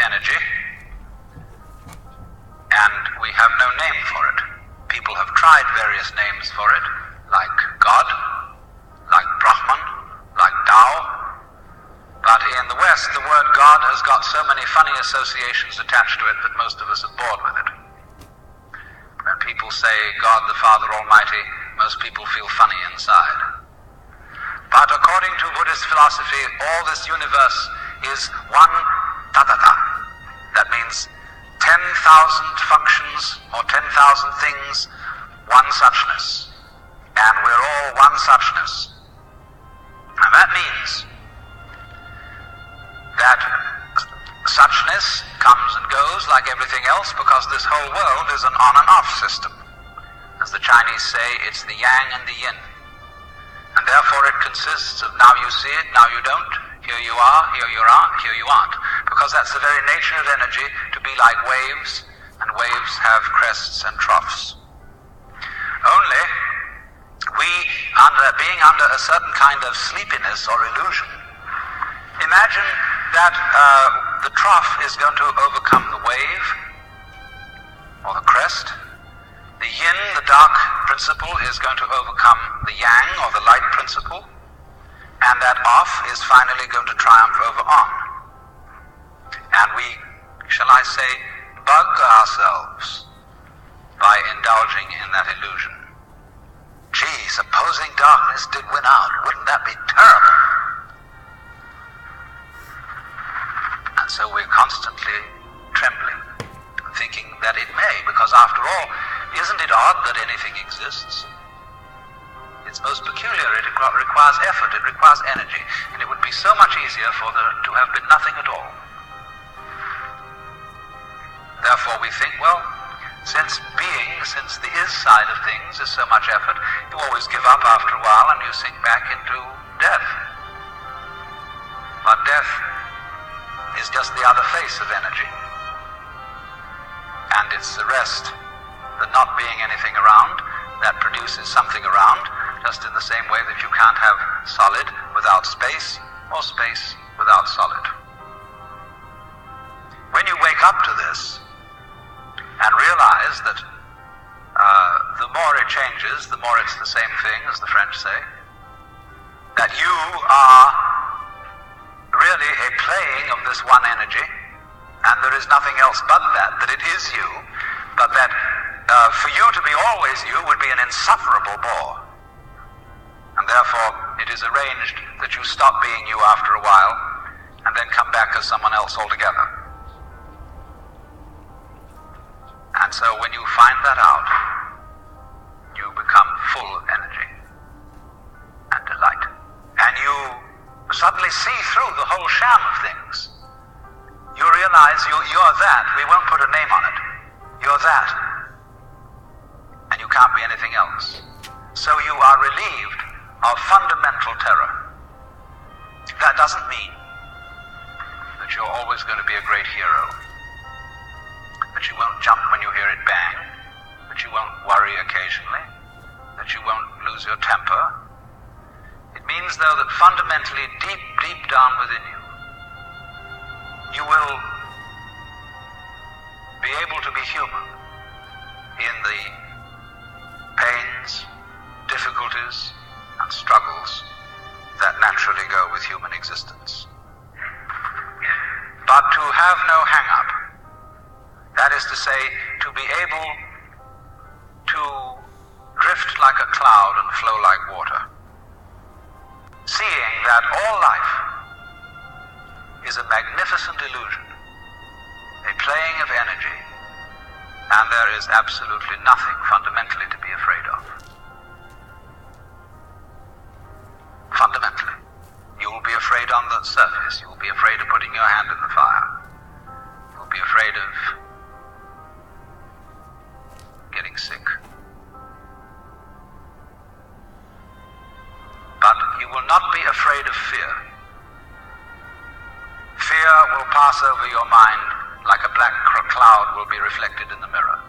energy, and we have no name for it. People have tried various names for it, like God, like Brahman, like Tao. But in the West, the word God has got so many funny associations attached to it that most of us are bored with it. When people say God the Father Almighty, most people feel funny inside. But according to Buddhist philosophy, all this universe is one tathata. That means 10,000 functions or 10,000 things, one suchness. And we're all one suchness. And that means that suchness comes and goes like everything else, because this whole world is an on and off system. As the Chinese say, it's the yang and the yin. And therefore it consists of now you see it, now you don't, here you are, here you aren't, here you aren't. Because that's the very nature of energy, to be like waves, and waves have crests and troughs. Only, being under a certain kind of sleepiness or illusion, imagine that the trough is going to overcome the wave, or the crest. The yin, the dark principle, is going to overcome the yang, or the light principle, and that off is finally going to triumph over on. And we, shall I say, bug ourselves by indulging in that illusion. Gee, supposing darkness did win out, wouldn't that be terrible? And so we're constantly trembling, thinking that it may, because after all, isn't it odd that anything exists? It's most peculiar. It requires effort, it requires energy, and it would be so much easier for there to have been nothing at all. Therefore we think, well, since the is side of things is so much effort, you always give up after a while and you sink back into death. But death is just the other face of energy. And it's the rest, the not being anything around, that produces something around, just in the same way that you can't have solid without space, or space without solid. When you wake up to this, and realize that the more it changes, the more it's the same thing, as the French say, that you are really a playing of this one energy, and there is nothing else but that it is you, but that for you to be always you would be an insufferable bore. And therefore it is arranged that you stop being you after a while, and then come back as someone else altogether. And so when you find that out, you become full of energy and delight. And you suddenly see through the whole sham of things. You realize you're that. We won't put a name on it. You're that. And you can't be anything else. So you are relieved of fundamental terror. That doesn't mean that you're always going to be a great hero, that you won't jump when you hear it bang, that you won't worry occasionally, that you won't lose your temper. It means, though, that fundamentally, deep down within you, you will be able to be human in the pains, difficulties, and struggles that naturally go with human existence. But to have no hang-up, that is to say, to be able to drift like a cloud and flow like water, seeing that all life is a magnificent illusion, a playing of energy, and there is absolutely nothing fundamentally to be afraid of. Fundamentally. You will be afraid on the surface. You will be afraid of putting your hand in the fire. You will be afraid of getting sick. But you will not be afraid of fear. Fear will pass over your mind like a black cloud will be reflected in the mirror.